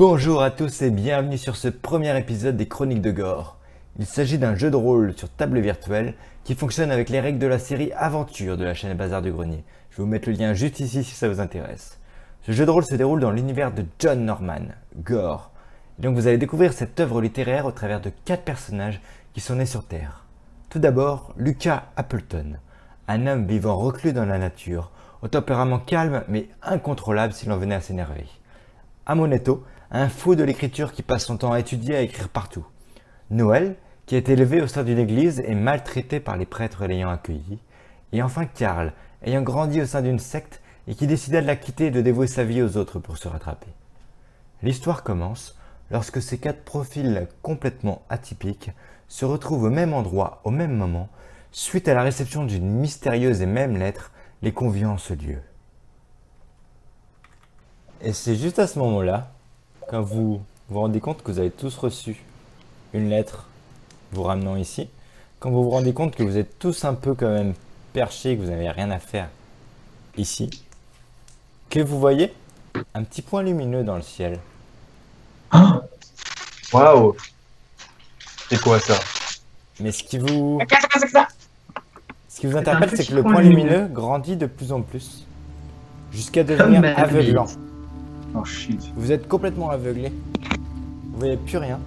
Bonjour à tous et bienvenue sur ce premier épisode des Chroniques de Gore. Il s'agit d'un jeu de rôle sur table virtuelle qui fonctionne avec les règles de la série Aventure de la chaîne Bazar du Grenier. Je vais vous mettre le lien juste ici si ça vous intéresse. Ce jeu de rôle se déroule dans l'univers de John Norman, Gore. Et donc vous allez découvrir cette œuvre littéraire au travers de 4 personnages qui sont nés sur Terre. Tout d'abord, Lucas Appleton, un homme vivant reclus dans la nature, au tempérament calme mais incontrôlable si l'on venait à s'énerver. Amonetto, un fou de l'écriture qui passe son temps à étudier et à écrire partout. Noël, qui a été élevé au sein d'une église et maltraité par les prêtres l'ayant accueilli. Et enfin Karl, ayant grandi au sein d'une secte et qui décida de la quitter et de dévouer sa vie aux autres pour se rattraper. L'histoire commence lorsque ces 4 profils complètement atypiques se retrouvent au même endroit, au même moment, suite à la réception d'une mystérieuse et même lettre les conviant en ce lieu. Et c'est juste à ce moment-là, quand vous vous rendez compte que vous avez tous reçu une lettre vous ramenant ici, quand vous vous rendez compte que vous êtes tous un peu quand même perchés, que vous n'avez rien à faire ici, que vous voyez un petit point lumineux dans le ciel. Waouh! C'est quoi ça? Mais ce qui vous interpelle, c'est que le point lumineux grandit de plus en plus, jusqu'à devenir aveuglant. Oh shit. Vous êtes complètement aveuglé. Vous voyez plus rien.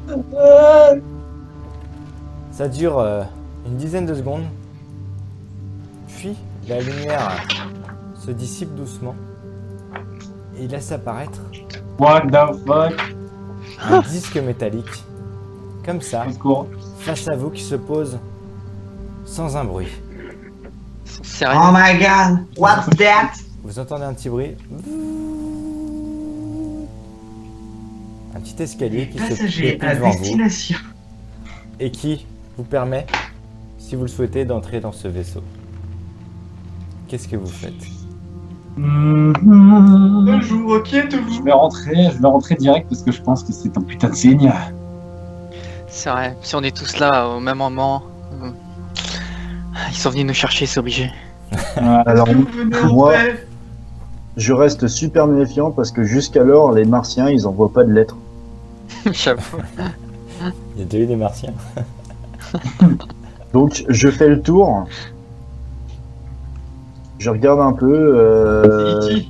Ça dure une dizaine de secondes. Puis la lumière se dissipe doucement. Et il laisse apparaître What the fuck? un disque métallique. Comme ça, Secours. face à vous qui se pose sans un bruit. Sérieux? Oh my god, what's that? Vous entendez un petit bruit. Un petit escalier qui se Passager déplie à devant vous destination. et qui vous permet, si vous le souhaitez, d'entrer dans ce vaisseau. Qu'est-ce que vous faites? Bonjour, qui êtes-vous? Je vais rentrer direct parce que je pense que c'est un putain de signe. C'est vrai, si on est tous là au même moment, ils sont venus nous chercher, c'est obligé. Alors, Venez en moi, paix. je reste super méfiant parce que jusqu'alors, les Martiens, ils envoient pas de lettres. J'avoue. Il y a déjà eu des martiens. Donc, je fais le tour. Je regarde un peu. C'est E.T.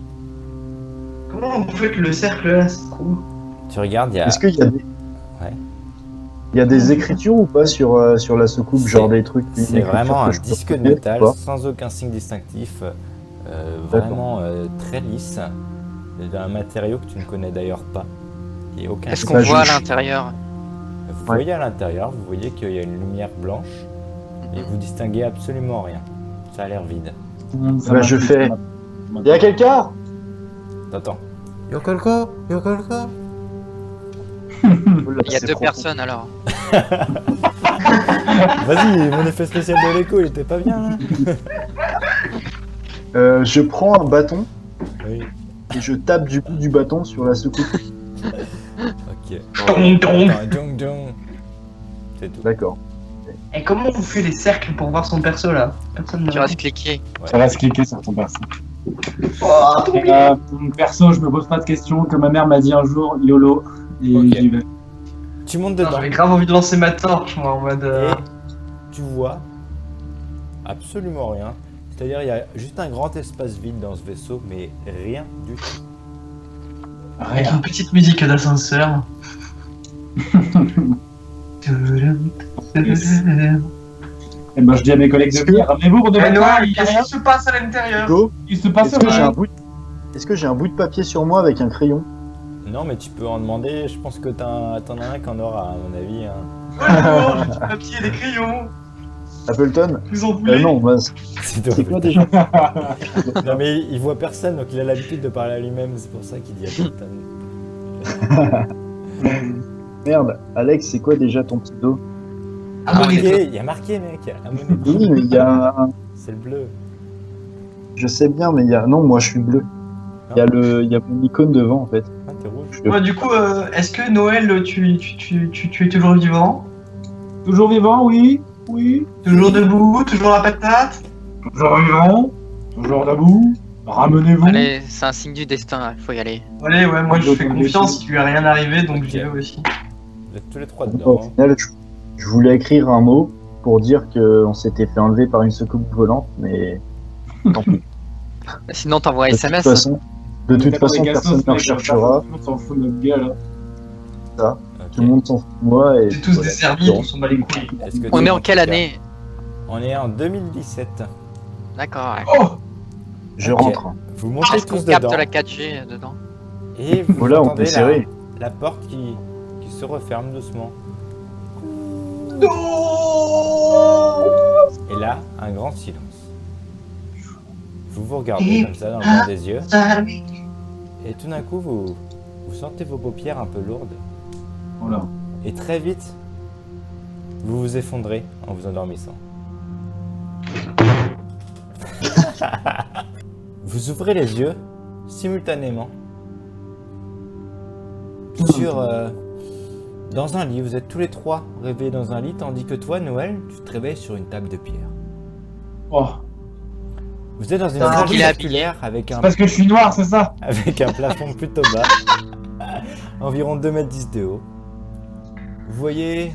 Comment vous faites le cercle là, c'est trop. Tu regardes, il y a... Est-ce qu'il y a des... Ouais. Il y a des écritures ou pas sur la soucoupe, C'est- genre des trucs? une C'est écriture vraiment que un je peux disque de retrouver, métal ou pas sans aucun signe distinctif, vraiment très lisse, d'un matériau que tu ne connais d'ailleurs pas. Et aucun Est-ce signe. qu'on Bah, voit à je- l'intérieur? Vous voyez à l'intérieur, vous voyez qu'il y a une lumière blanche et vous distinguez absolument rien. Ça a l'air vide. Bah, je fais. Il y a quelqu'un? T'entends? Y'a quelqu'un? Y'a quelqu'un? Il y a 2 personnes alors. Vas-y, mon effet spécial de l'écho, il était pas bien. Je prends un bâton Oui. et je tape du bout du bâton sur la soucoupe. Ok. Dong, dong. Dong, dong. C'est tout. D'accord. Et comment on fait les cercles pour voir son perso là? Personne Tu n'a. restes cliquer. Ça reste cliquer sur ton perso. Oh, trop bien. Perso, je me pose pas de questions. Comme ma mère m'a dit un jour, YOLO. Et Ok. j'y vais. Tu montes Putain, dedans. J'avais grave envie de lancer ma torche moi en mode. Et tu vois absolument rien. C'est-à-dire il y a juste un grand espace vide dans ce vaisseau, mais rien du tout. Avec Rien. une petite musique d'ascenseur. Et ben, je dis à mes collègues de venir. Ramenez-vous pour de Eh matin. Noël, Il y a qu'est-ce rien. qui se passe à l'intérieur? Go. Il se passe Est-ce que j'ai rien. un bout de... Est-ce que j'ai un bout de papier sur moi avec un crayon? Non, mais tu peux en demander. Je pense que t'en as un qu'en aura, à mon avis. Hein. Ouais, non, j'ai du papier et des crayons. Appleton? Vous en voulez? Non, bah, C'est toi, c'est quoi putain. déjà? Non, mais il voit personne, donc il a l'habitude de parler à lui-même. C'est pour ça qu'il dit Appleton. Merde, Alex, c'est quoi déjà ton pseudo? Marqué, il y a marqué, mec. Amonetto. Oui, mais il y a un... C'est le bleu. Je sais bien, mais il y a... Non, moi je suis bleu. Il y a mon icône devant, en fait. Ah, t'es rouge. Ouais, du coup, est-ce que Noël, tu es toujours vivant? Toujours vivant, oui. Oui. Toujours debout? Toujours la patate? Toujours vivant. Toujours debout. Ramenez-vous. Allez, c'est un signe du destin, il faut y aller. Allez, ouais, moi je Donc, fais on confiance, décide. il lui a rien arrivé, donc j'y vais aussi. Vous êtes tous les trois Au dedans. final, je voulais écrire un mot pour dire qu'on s'était fait enlever par une soucoupe volante, mais tant pis. Sinon, t'envoies un De toute SMS. façon, de toute D'accord, façon, les personne Gassos, ne mec, recherchera. Tout le monde s'en fout de notre gars là. Tout le monde s'en fout de moi. Et C'est tous voilà. des servis, on s'en bat les couilles. Est-ce que On tu est en veux quelle faire- année? On est en 2017. D'accord, ouais. Oh Je Ok. rentre. Vous montez Est-ce qu'on tous capte dedans la 4G dedans? et vous Voilà, on entendez peut serrer. la porte qui se referme doucement. Non Et là, un grand silence. Vous vous regardez comme ça dans le blanc des yeux et tout d'un coup vous sentez vos paupières un peu lourdes Voilà. et très vite vous vous effondrez en vous endormissant. Vous ouvrez les yeux simultanément dans un lit. Vous êtes tous les trois réveillés dans un lit tandis que toi, Noël, tu te réveilles sur une table de pierre. Oh. Vous êtes dans une Ah, salle il est circulaire avec un Parce que je suis noir, c'est ça? avec un plafond plutôt bas, environ 2,10 m de haut. Vous voyez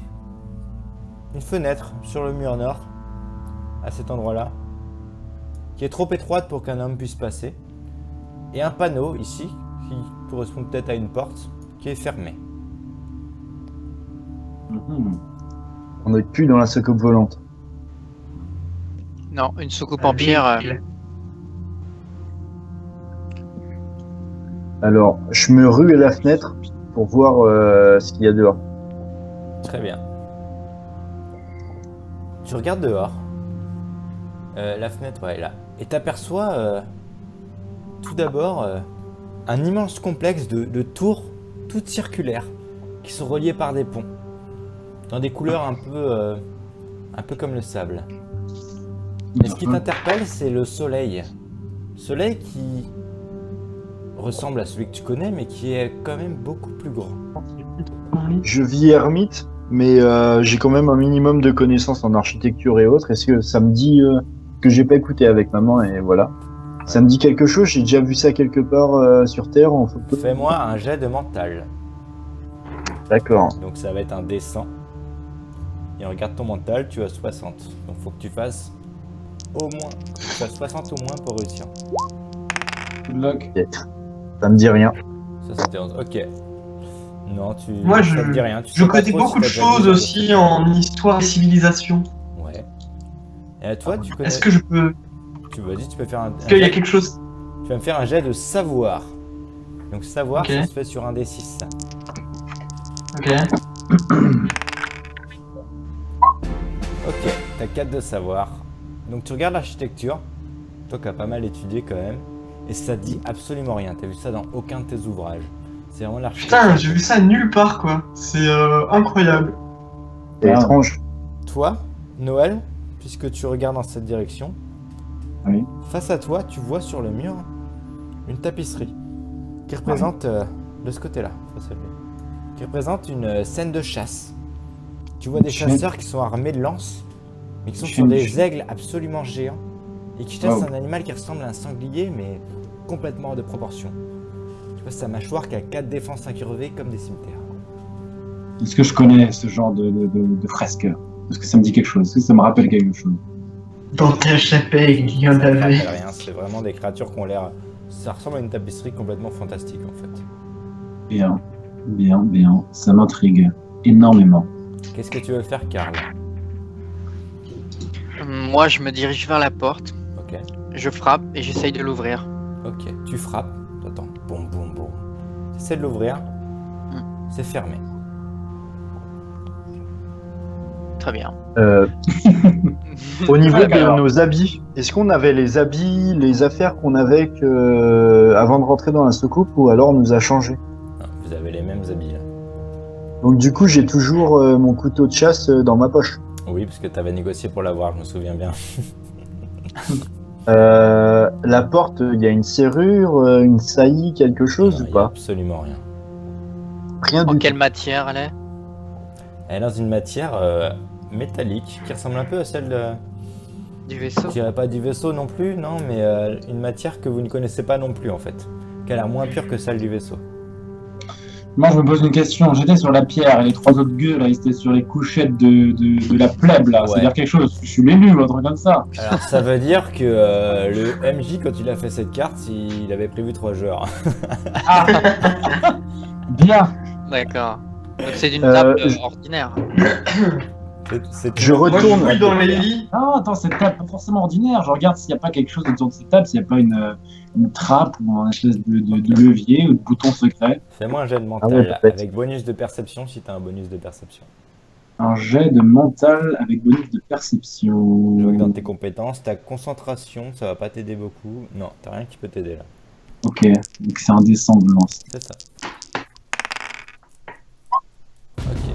une fenêtre sur le mur nord, à cet endroit-là, qui est trop étroite pour qu'un homme puisse passer, et un panneau ici, qui correspond peut-être à une porte, qui est fermée. On n'est plus dans la soucoupe volante. Non, une soucoupe en pierre. Alors, je me rue à la fenêtre pour voir ce qu'il y a dehors. Très bien. Tu regardes dehors, la fenêtre ouais, est là, et t'aperçois tout d'abord un immense complexe de tours toutes circulaires qui sont reliées par des ponts, dans des couleurs un peu comme le sable. Mais ce qui t'interpelle, c'est le soleil. Soleil qui ressemble à celui que tu connais, mais qui est quand même beaucoup plus grand. Je vis ermite, mais j'ai quand même un minimum de connaissances en architecture et autres. Est-ce que ça me dit que j'ai pas écouté avec maman et voilà. Ça me dit quelque chose, j'ai déjà vu ça quelque part sur Terre en photo. Fais-moi un jet de mental. D'accord. Donc ça va être un D100. Et regarde ton mental, tu as 60. Donc faut que tu fasses au moins, tu fasses 60 au moins pour réussir. Good luck. Ça me dit rien. Ça c'était 11. Ok. Non, Moi, ça je- te dit rien. Tu Je sais pas connais trop si beaucoup de t'as déjà vu choses ça. aussi en histoire et civilisation. Ouais. Et à toi, tu connais. Est-ce que je peux... Vas-y, tu peux faire un. Est-ce qu'il y a quelque chose... Tu vas me faire un jet de savoir. Donc savoir, Ok. ça se fait sur un D6. Ok. Ok, t'as 4 de savoir. Donc tu regardes l'architecture, toi qui as pas mal étudié quand même, et ça dit absolument rien. T'as vu ça dans aucun de tes ouvrages. C'est vraiment l'architecture. Putain, j'ai vu ça nulle part, quoi. C'est incroyable. C'est Ah. étrange. Toi, Noël, puisque tu regardes dans cette direction, Oui. face à toi, tu vois sur le mur une tapisserie qui représente, de ce côté-là, faut se lever, qui représente une scène de chasse. Tu vois des Chasse. chasseurs qui sont armés de lances, mais qui sont Je sur suis- des aigles absolument géants et qui chassent Wow. un animal qui ressemble à un sanglier, mais complètement hors de proportion. Tu vois sa mâchoire qui a 4 défenses incurvées comme des cimetières. Est-ce que je connais ce genre de fresque? Est-ce que ça me dit quelque chose? Est-ce que ça me rappelle quelque chose? Dans ta chapelle, il y en Ça ne avait. rappelle rien, c'est vraiment des créatures qui ont l'air... Ça ressemble à une tapisserie complètement fantastique en fait. Bien, bien, bien. Ça m'intrigue énormément. Qu'est-ce que tu veux faire, Karl? Moi, je me dirige vers la porte, Ok, je frappe et j'essaye de l'ouvrir. ok, tu frappes, t'entends, boum boum boum. T'essaies de l'ouvrir, c'est fermé. Très bien. Au niveau Alors. de nos habits, est-ce qu'on avait les habits, les affaires qu'on avait avant de rentrer dans la soucoupe ou alors on nous a changé? Non, vous avez les mêmes habits là. Donc du coup, j'ai toujours mon couteau de chasse dans ma poche. Oui, parce que t'avais négocié pour l'avoir, je me souviens bien. La porte, il y a une serrure, une saillie, quelque chose Non, ou il y a pas? absolument rien. Rien En du quelle tout. matière elle est? Elle est dans une matière métallique qui ressemble un peu à celle Du vaisseau. Je dirais pas du vaisseau non plus, non, mais une matière que vous ne connaissez pas non plus en fait. Qui a l'air moins pure que celle du vaisseau. Moi, je me pose une question. J'étais sur la pierre et les 3 autres gueux, là, ils étaient sur les couchettes de la plèbe, là. Ouais. Ça veut dire quelque chose. Je suis l'élu ou un truc comme ça. Alors ça veut dire que le MJ, quand il a fait cette carte, il avait prévu 3 joueurs. Ah Bien. D'accord. Donc c'est d'une table je- ordinaire. Je Moi, je retourne. fouille dans les lits. Non, attends, cette table pas forcément ordinaire. Je regarde s'il n'y a pas quelque chose autour de cette table, s'il n'y a pas une trappe ou un espèce de levier ou de bouton secret. Fais-moi un jet de mental Ah ouais, peut-être. avec bonus de perception si t'as un bonus de perception. Un jet de mental avec bonus de perception. Je vois que dans tes compétences, ta concentration, ça va pas t'aider beaucoup. Non, t'as rien qui peut t'aider là. Ok, donc c'est un dé sanglant. C'est ça. Ok.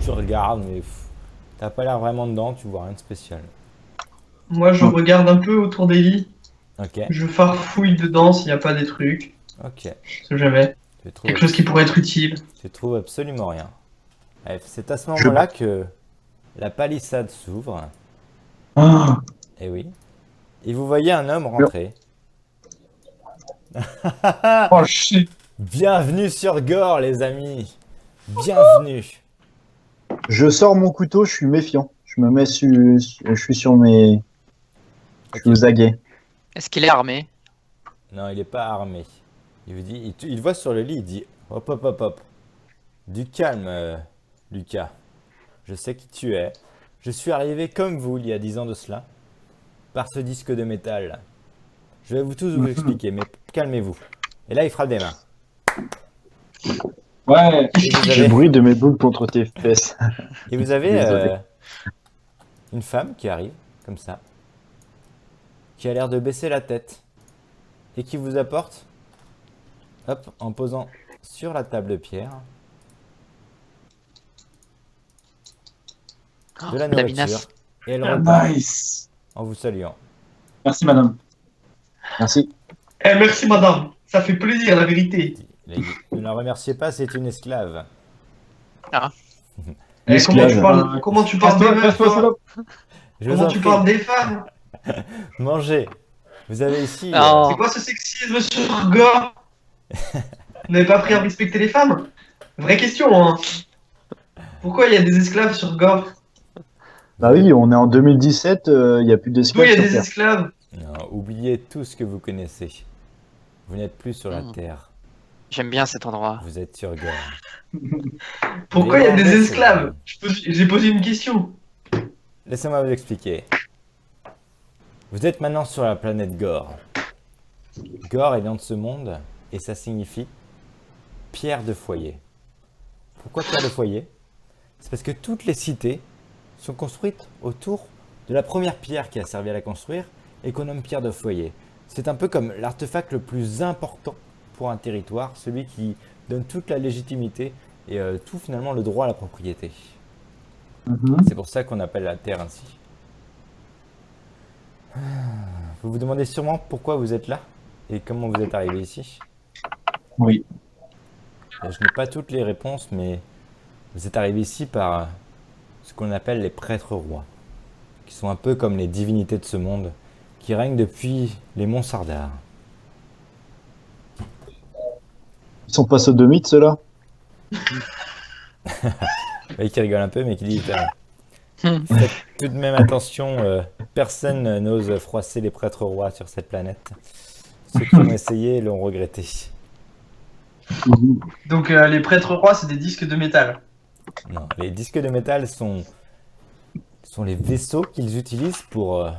Tu regardes, mais t'as pas l'air vraiment dedans, tu vois rien de spécial. Moi, je regarde un peu autour des lits. Ok, Je farfouille dedans s'il n'y a pas des trucs. ok. Je sais jamais. Tu trouves, Quelque chose qui pourrait être utile. tu trouves absolument rien. Bref, c'est à ce moment-là que la palissade s'ouvre. Ah, Et oui. Et vous voyez un homme rentrer. oh shit. Bienvenue sur Gore, les amis. Bienvenue. Je sors mon couteau, je suis méfiant. Je me mets je suis sur mes. Je suis aux aguets. Est-ce qu'il est armé? Non, il est pas armé. Il vous dit, il voit sur le lit, il dit hop hop hop hop. Du calme, Lucas. Je sais qui tu es. Je suis arrivé comme vous il y a 10 ans de cela, par ce disque de métal. Je vais vous tous vous expliquer, mais calmez-vous. Et là, il frappe des mains. Ouais. Et vous J'ai avez, le bruit de mes boules contre tes fesses. et vous avez, Désolé. une femme qui arrive, comme ça, qui a l'air de baisser la tête, et qui vous apporte, hop, en posant sur la table de pierre, de la La nourriture, minace. et elle repart Nice. en vous saluant. Merci, madame. Merci. Eh, merci, madame. Ça fait plaisir, la vérité. Il a dit, ne la remerciez pas, c'est une esclave. Eh, Esclave. comment tu parles des meufs, Casse-toi, toi salope. Je vous Comment en tu prie, parles des femmes? mangez. Vous avez ici... Oh. C'est quoi ce sexisme sur Gore? Vous n'avez pas appris à respecter les femmes? Vraie question, hein. Pourquoi il y a des esclaves sur Gore? Bah oui, on est en 2017, il n'y a plus D'où d'esclaves il y a sur des Terre. esclaves? Non, oubliez tout ce que vous connaissez. Vous n'êtes plus sur la Hmm. Terre. J'aime bien cet endroit. Vous êtes sur Gore. Pourquoi il y a des Débordez, esclaves? J'ai posé une question. Laissez-moi vous expliquer. Vous êtes maintenant sur la planète Gore. Gore est dans ce monde et ça signifie pierre de foyer. Pourquoi pierre de foyer? C'est parce que toutes les cités sont construites autour de la première pierre qui a servi à la construire et qu'on nomme pierre de foyer. C'est un peu comme l'artefact le plus important pour un territoire, celui qui donne toute la légitimité et tout finalement le droit à la propriété. C'est pour ça qu'on appelle la terre ainsi. Vous vous demandez sûrement pourquoi vous êtes là et comment vous êtes arrivé ici. Oui. Je n'ai pas toutes les réponses, mais vous êtes arrivé ici par ce qu'on appelle les prêtres rois, qui sont un peu comme les divinités de ce monde, qui règnent depuis les monts Sardar. Ils sont pas sodomites, ceux-là? Oui, qui rigole un peu, mais qui dit faites tout de même attention, personne n'ose froisser les prêtres rois sur cette planète. Ceux qui ont essayé l'ont regretté. Donc les prêtres rois, c'est des disques de métal. Non, les disques de métal sont les vaisseaux qu'ils utilisent pour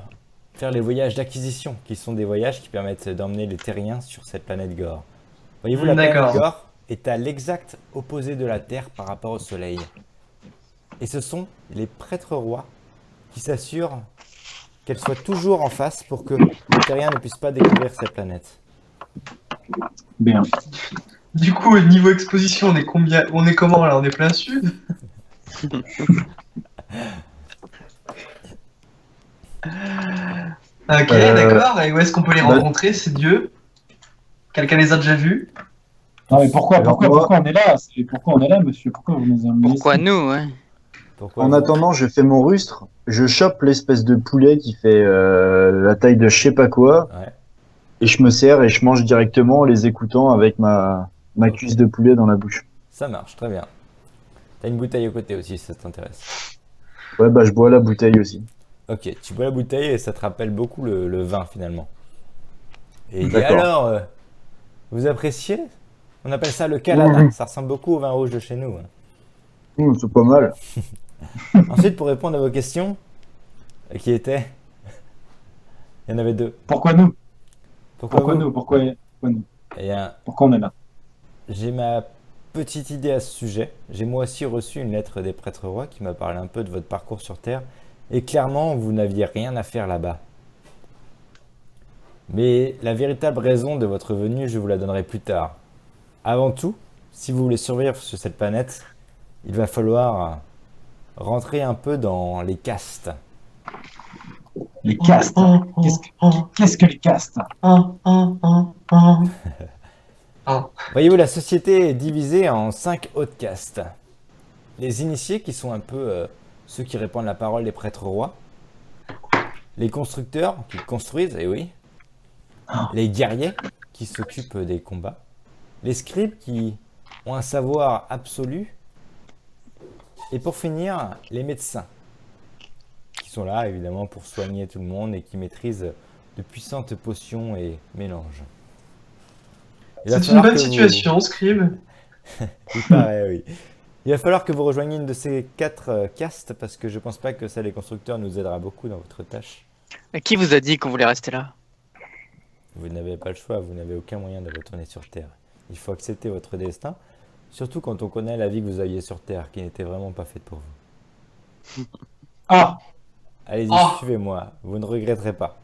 faire les voyages d'acquisition, qui sont des voyages qui permettent d'emmener les terriens sur cette planète Gore. Voyez-vous, la planète D'accord. Gore est à l'exact opposé de la Terre par rapport au Soleil. Et ce sont les prêtres rois qui s'assurent qu'elle soit toujours en face pour que les terriens ne puissent pas découvrir cette planète. Bien. Du coup, niveau exposition, on est combien? On est comment là? On est plein sud? Ok, d'accord. Et où est-ce qu'on peut les bah- rencontrer, ces dieux? Quelqu'un les a déjà vus? Non, mais pourquoi Alors, moi- on est là? Pourquoi on est là, monsieur? Pourquoi vous nous amenez Pourquoi ici? nous, ouais? Pourquoi En vous- attendant, je fais mon rustre, je chope l'espèce de poulet qui fait la taille de je sais pas quoi, Ouais. et je me sers et je mange directement en les écoutant avec ma cuisse de poulet dans la bouche. Ça marche, très bien. T'as une bouteille au côté aussi, si ça t'intéresse. Ouais, bah je bois la bouteille aussi. Ok, tu bois la bouteille et ça te rappelle beaucoup le vin finalement. Et il dit D'accord. alors, vous appréciez? On appelle ça le Calada. Mmh. Ça ressemble beaucoup au vin rouge de chez nous, hein. C'est pas mal. Ensuite, pour répondre à vos questions, qui étaient, il y en avait deux. Pourquoi nous? Pourquoi vous nous? Pourquoi nous? Eh bien, Pourquoi on est là? j'ai ma petite idée à ce sujet. J'ai moi aussi reçu une lettre des prêtres rois qui m'a parlé un peu de votre parcours sur Terre. Et clairement, vous n'aviez rien à faire là-bas. Mais la véritable raison de votre venue, je vous la donnerai plus tard. Avant tout, si vous voulez survivre sur cette planète, il va falloir rentrer un peu dans les castes. Les castes. Qu'est-ce que les castes? Voyez-vous, la société est divisée en 5 hautes castes. Les initiés, qui sont un peu ceux qui répandent la parole des prêtres rois. Les constructeurs, qui construisent, et oui. Les guerriers, qui s'occupent des combats. Les scribes, qui ont un savoir absolu. Et pour finir, les médecins, qui sont là, évidemment, pour soigner tout le monde et qui maîtrisent de puissantes potions et mélanges. Il va C'est une falloir bonne que situation, Scribe. Il paraît, oui. Il va falloir que vous rejoigniez une de ces 4 castes parce que je pense pas que ça, les constructeurs, nous aidera beaucoup dans votre tâche. Et qui vous a dit qu'on voulait rester là? Vous n'avez pas le choix, vous n'avez aucun moyen de retourner sur Terre. Il faut accepter votre destin, surtout quand on connaît la vie que vous aviez sur Terre, qui n'était vraiment pas faite pour vous. Ah! Allez-y, Ah. suivez-moi, vous ne regretterez pas.